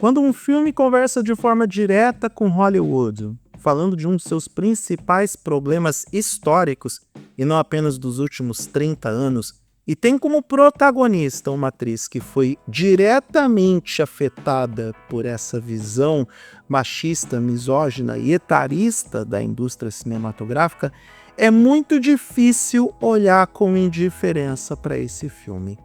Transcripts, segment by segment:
Quando um filme conversa de forma direta com Hollywood, falando de um de seus principais problemas históricos, e não apenas dos últimos 30 anos, e tem como protagonista uma atriz que foi diretamente afetada por essa visão machista, misógina e etarista da indústria cinematográfica, é muito difícil olhar com indiferença para esse filme.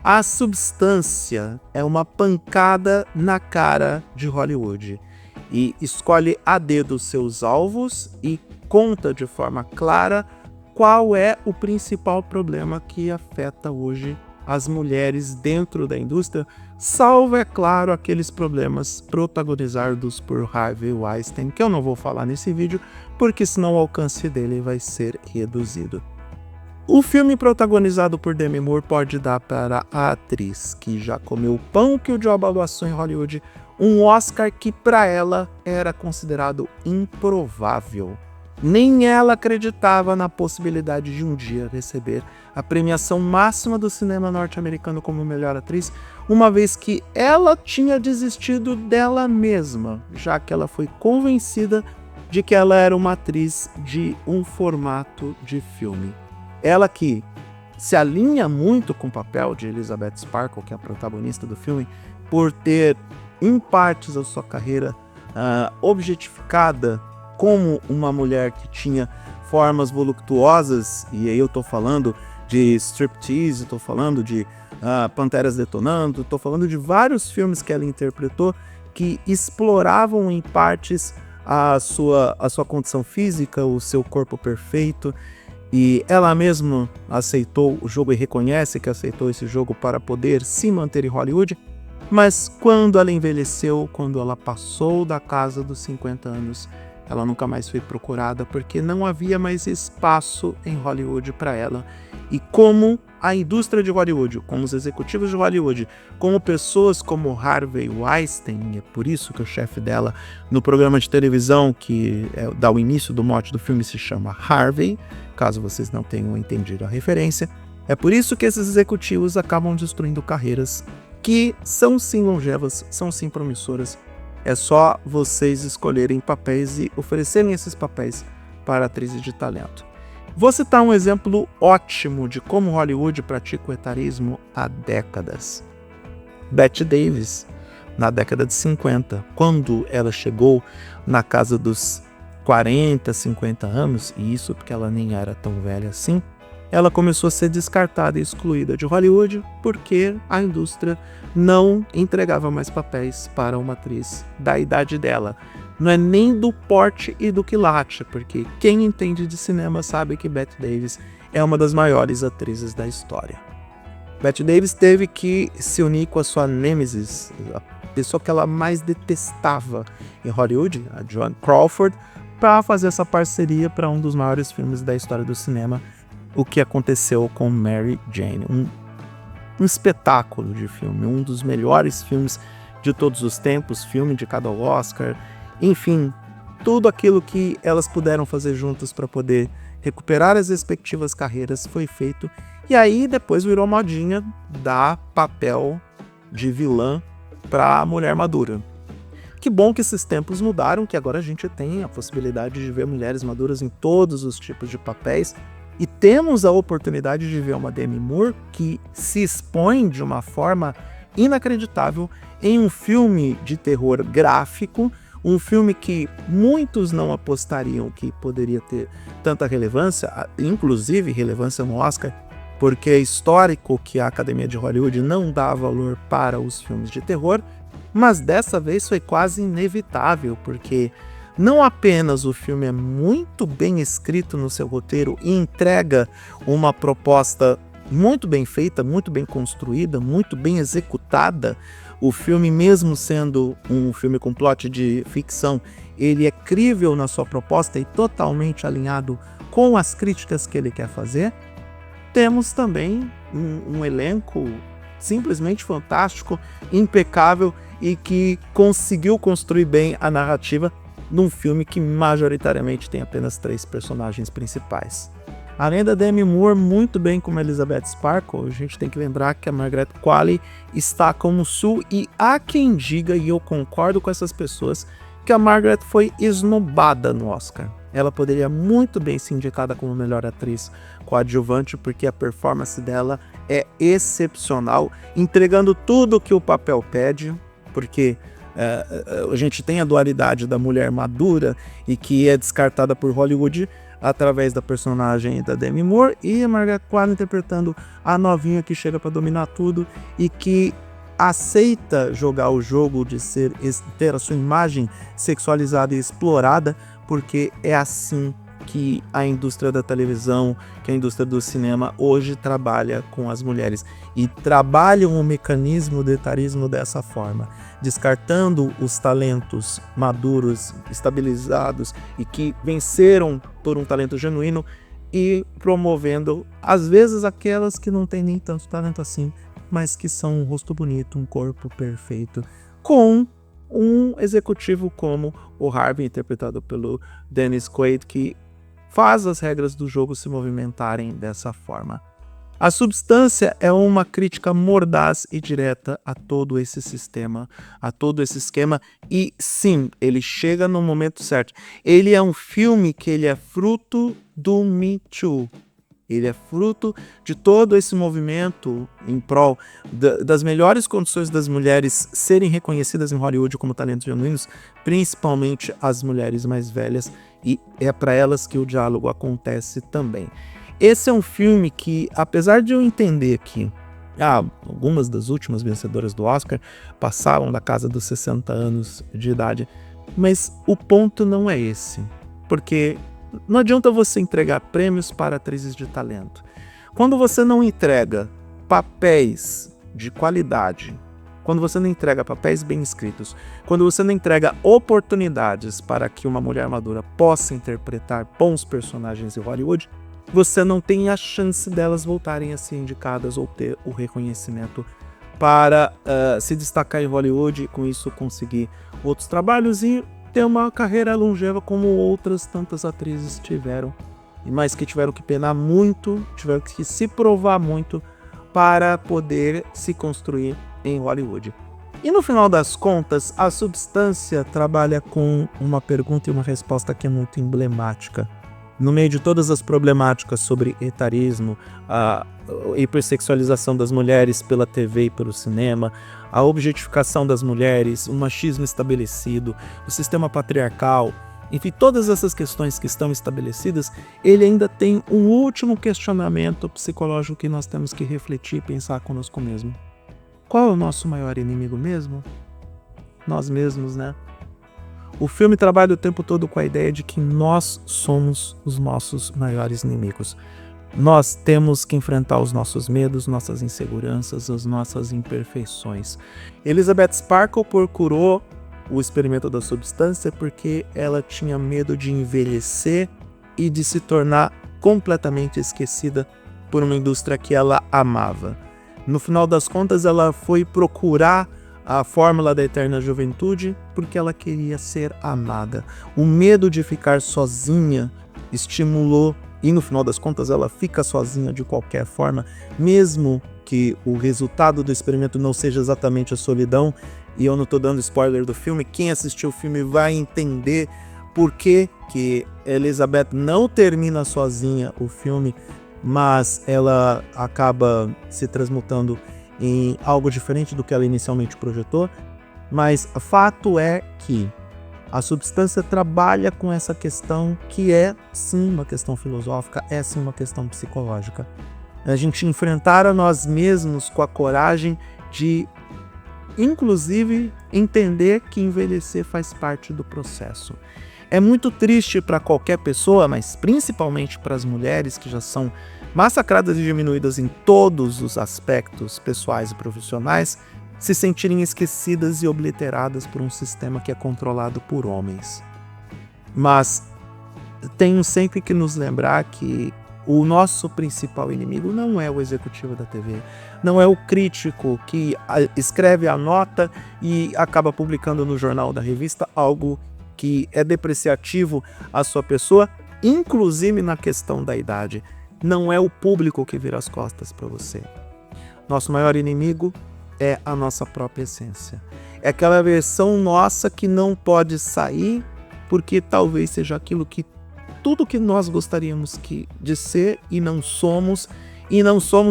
A Substância é uma pancada na cara de Hollywood e escolhe a dedo seus alvos e conta de forma clara qual é o principal problema que afeta hoje as mulheres dentro da indústria, salvo, é claro, aqueles problemas protagonizados por Harvey Weinstein, que eu não vou falar nesse vídeo, porque senão o alcance dele vai ser reduzido. O filme protagonizado por Demi Moore pode dar para a atriz que já comeu o pão que o diabo amassou em Hollywood um Oscar que para ela era considerado improvável. Nem ela acreditava na possibilidade de um dia receber a premiação máxima do cinema norte-americano como melhor atriz, uma vez que ela tinha desistido dela mesma, já que ela foi convencida de que ela era uma atriz de um formato de filme. Ela que se alinha muito com o papel de Elizabeth Sparkle, que é a protagonista do filme, por ter, em partes da sua carreira, objetificada como uma mulher que tinha formas voluptuosas, e aí eu tô falando de Striptease, tô falando de Panteras Detonando, tô falando de vários filmes que ela interpretou que exploravam em partes a sua condição física, o seu corpo perfeito, e ela mesma aceitou o jogo e reconhece que aceitou esse jogo para poder se manter em Hollywood. Mas quando ela envelheceu, quando ela passou da casa dos 50 anos, ela nunca mais foi procurada porque não havia mais espaço em Hollywood para ela. E como a indústria de Hollywood, como os executivos de Hollywood, como pessoas como Harvey Weinstein, é por isso que o chefe dela no programa de televisão que dá o início do mote do filme se chama Harvey, caso vocês não tenham entendido a referência, é por isso que esses executivos acabam destruindo carreiras que são sim longevas, são sim promissoras. É só vocês escolherem papéis e oferecerem esses papéis para atrizes de talento. Vou citar um exemplo ótimo de como Hollywood pratica o etarismo há décadas. Bette Davis, na década de 50, quando ela chegou na casa dos 40, 50 anos, e isso porque ela nem era tão velha assim, ela começou a ser descartada e excluída de Hollywood porque a indústria não entregava mais papéis para uma atriz da idade dela. Não é nem do porte e do quilate, porque quem entende de cinema sabe que Bette Davis é uma das maiores atrizes da história. Bette Davis teve que se unir com a sua nêmesis, a pessoa que ela mais detestava em Hollywood, a Joan Crawford, para fazer essa parceria para um dos maiores filmes da história do cinema, o que aconteceu com Mary Jane, um espetáculo de filme, um dos melhores filmes de todos os tempos, filme indicado ao Oscar, enfim, tudo aquilo que elas puderam fazer juntas para poder recuperar as respectivas carreiras foi feito, e aí depois virou modinha dar papel de vilã para a mulher madura. Que bom que esses tempos mudaram, que agora a gente tem a possibilidade de ver mulheres maduras em todos os tipos de papéis, e temos a oportunidade de ver uma Demi Moore que se expõe de uma forma inacreditável em um filme de terror gráfico, um filme que muitos não apostariam que poderia ter tanta relevância, inclusive relevância no Oscar, porque é histórico que a Academia de Hollywood não dá valor para os filmes de terror, mas dessa vez foi quase inevitável, porque não apenas o filme é muito bem escrito no seu roteiro e entrega uma proposta muito bem feita, muito bem construída, muito bem executada. O filme, mesmo sendo um filme com plot de ficção, ele é crível na sua proposta e totalmente alinhado com as críticas que ele quer fazer. Temos também um elenco simplesmente fantástico, impecável e que conseguiu construir bem a narrativa num filme que majoritariamente tem apenas 3 personagens principais. Além da Demi Moore, muito bem como Elizabeth Sparkle, a gente tem que lembrar que a Margaret Qualley está como Sue, e há quem diga, e eu concordo com essas pessoas, que a Margaret foi esnobada no Oscar. Ela poderia muito bem ser indicada como melhor atriz coadjuvante, porque a performance dela é excepcional, entregando tudo o que o papel pede, porque a gente tem a dualidade da mulher madura e que é descartada por Hollywood através da personagem da Demi Moore, e a Margaret Qualley interpretando a novinha que chega para dominar tudo e que aceita jogar o jogo de ter a sua imagem sexualizada e explorada, porque é assim que a indústria da televisão, que a indústria do cinema hoje trabalha com as mulheres, e trabalham o mecanismo do etarismo dessa forma, descartando os talentos maduros, estabilizados e que venceram por um talento genuíno, e promovendo às vezes aquelas que não têm nem tanto talento assim, mas que são um rosto bonito, um corpo perfeito, com um executivo como o Harvey, interpretado pelo Dennis Quaid, que faz as regras do jogo se movimentarem dessa forma. A Substância é uma crítica mordaz e direta a todo esse sistema, a todo esse esquema, e sim, ele chega no momento certo. Ele é um filme que ele é fruto do Me Too. Ele é fruto de todo esse movimento em prol das melhores condições das mulheres serem reconhecidas em Hollywood como talentos genuínos, principalmente as mulheres mais velhas, e é para elas que o diálogo acontece também. Esse é um filme que, apesar de eu entender que algumas das últimas vencedoras do Oscar passaram da casa dos 60 anos de idade, mas o ponto não é esse, porque não adianta você entregar prêmios para atrizes de talento. Quando você não entrega papéis de qualidade, quando você não entrega papéis bem escritos, quando você não entrega oportunidades para que uma mulher madura possa interpretar bons personagens em Hollywood, você não tem a chance delas voltarem a ser indicadas ou ter o reconhecimento para se destacar em Hollywood e com isso conseguir outros trabalhos e ter uma carreira longeva como outras tantas atrizes tiveram, mas que tiveram que penar muito, tiveram que se provar muito para poder se construir em Hollywood. E no final das contas, A Substância trabalha com uma pergunta e uma resposta que é muito emblemática. No meio de todas as problemáticas sobre etarismo, a hipersexualização das mulheres pela TV e pelo cinema, a objetificação das mulheres, o machismo estabelecido, o sistema patriarcal, enfim, todas essas questões que estão estabelecidas, ele ainda tem um último questionamento psicológico que nós temos que refletir e pensar conosco mesmo. Qual é o nosso maior inimigo mesmo? Nós mesmos, né? O filme trabalha o tempo todo com a ideia de que nós somos os nossos maiores inimigos. Nós temos que enfrentar os nossos medos, nossas inseguranças, as nossas imperfeições. Elizabeth Sparkle procurou o experimento da substância porque ela tinha medo de envelhecer e de se tornar completamente esquecida por uma indústria que ela amava. No final das contas, ela foi procurar a fórmula da eterna juventude porque ela queria ser amada. O medo de ficar sozinha estimulou, e no final das contas ela fica sozinha de qualquer forma, mesmo que o resultado do experimento não seja exatamente a solidão. E eu não estou dando spoiler do filme, quem assistiu o filme vai entender por que Elizabeth não termina sozinha o filme, mas ela acaba se transmutando em algo diferente do que ela inicialmente projetou. Mas fato é que A Substância trabalha com essa questão que é sim uma questão filosófica, é sim uma questão psicológica. A gente enfrentar a nós mesmos com a coragem de, inclusive, entender que envelhecer faz parte do processo. É muito triste para qualquer pessoa, mas principalmente para as mulheres que já são massacradas e diminuídas em todos os aspectos pessoais e profissionais, se sentirem esquecidas e obliteradas por um sistema que é controlado por homens. Mas tenho sempre que nos lembrar que o nosso principal inimigo não é o executivo da TV, não é o crítico que escreve a nota e acaba publicando no jornal da revista algo que é depreciativo à sua pessoa, inclusive na questão da idade. Não é o público que vira as costas para você. Nosso maior inimigo é a nossa própria essência. É aquela versão nossa que não pode sair porque talvez seja aquilo que tudo que nós gostaríamos de ser e não somos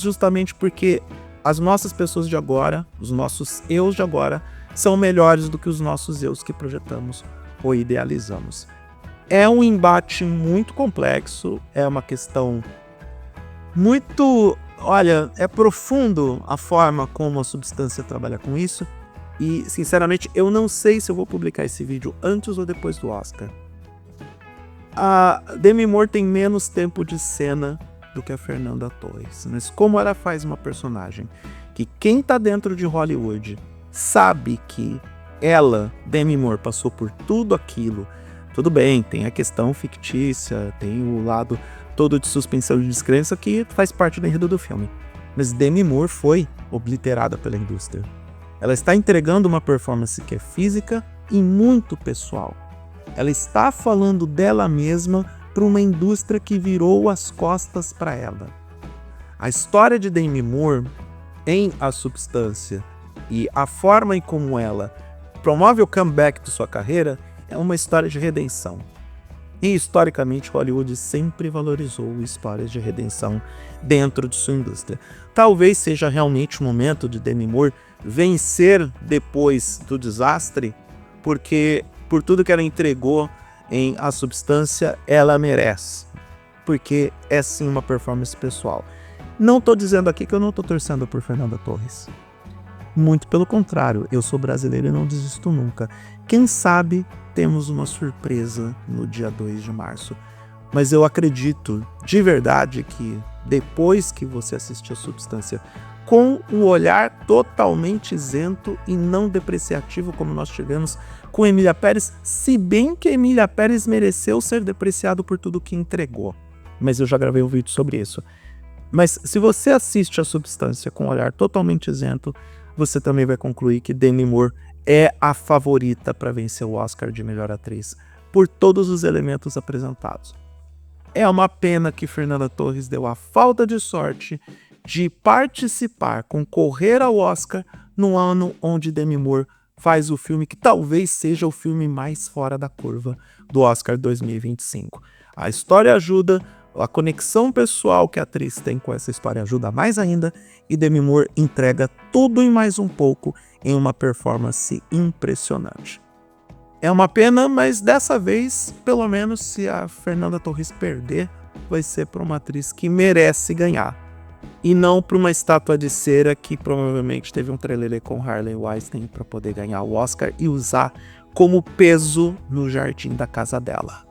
justamente porque as nossas pessoas de agora, os nossos eus de agora, são melhores do que os nossos eus que projetamos ou idealizamos. É um embate muito complexo, é uma questão muito... Olha, é profundo a forma como a Substância trabalha com isso e, sinceramente, eu não sei se eu vou publicar esse vídeo antes ou depois do Oscar. A Demi Moore tem menos tempo de cena do que a Fernanda Torres, mas como ela faz uma personagem que quem tá dentro de Hollywood sabe que ela, Demi Moore, passou por tudo aquilo. Tudo bem, tem a questão fictícia, tem o lado todo de suspensão de descrença que faz parte do enredo do filme. Mas Demi Moore foi obliterada pela indústria. Ela está entregando uma performance que é física e muito pessoal. Ela está falando dela mesma para uma indústria que virou as costas para ela. A história de Demi Moore em A Substância e a forma em como ela promove o comeback de sua carreira é uma história de redenção. E historicamente Hollywood sempre valorizou histórias de redenção dentro de sua indústria. Talvez seja realmente o momento de Demi Moore vencer depois do desastre, porque por tudo que ela entregou em A Substância, ela merece. Porque é sim uma performance pessoal. Não estou dizendo aqui que eu não estou torcendo por Fernanda Torres. Muito pelo contrário, eu sou brasileiro e não desisto nunca. Quem sabe temos uma surpresa no dia 2 de março. Mas eu acredito de verdade que depois que você assistir A Substância com um olhar totalmente isento e não depreciativo como nós tivemos com Emília Pérez, se bem que Emília Pérez mereceu ser depreciado por tudo que entregou. Mas eu já gravei um vídeo sobre isso. Mas se você assiste A Substância com um olhar totalmente isento, você também vai concluir que Demi Moore é a favorita para vencer o Oscar de melhor atriz, por todos os elementos apresentados. É uma pena que Fernanda Torres deu a falta de sorte de participar, concorrer ao Oscar no ano onde Demi Moore faz o filme que talvez seja o filme mais fora da curva do Oscar 2025. A história ajuda, a conexão pessoal que a atriz tem com essa história ajuda mais ainda, e Demi Moore entrega tudo e mais um pouco em uma performance impressionante. É uma pena, mas dessa vez, pelo menos se a Fernanda Torres perder, vai ser para uma atriz que merece ganhar. E não para uma estátua de cera que provavelmente teve um trelelê com Harvey Weinstein para poder ganhar o Oscar e usar como peso no jardim da casa dela.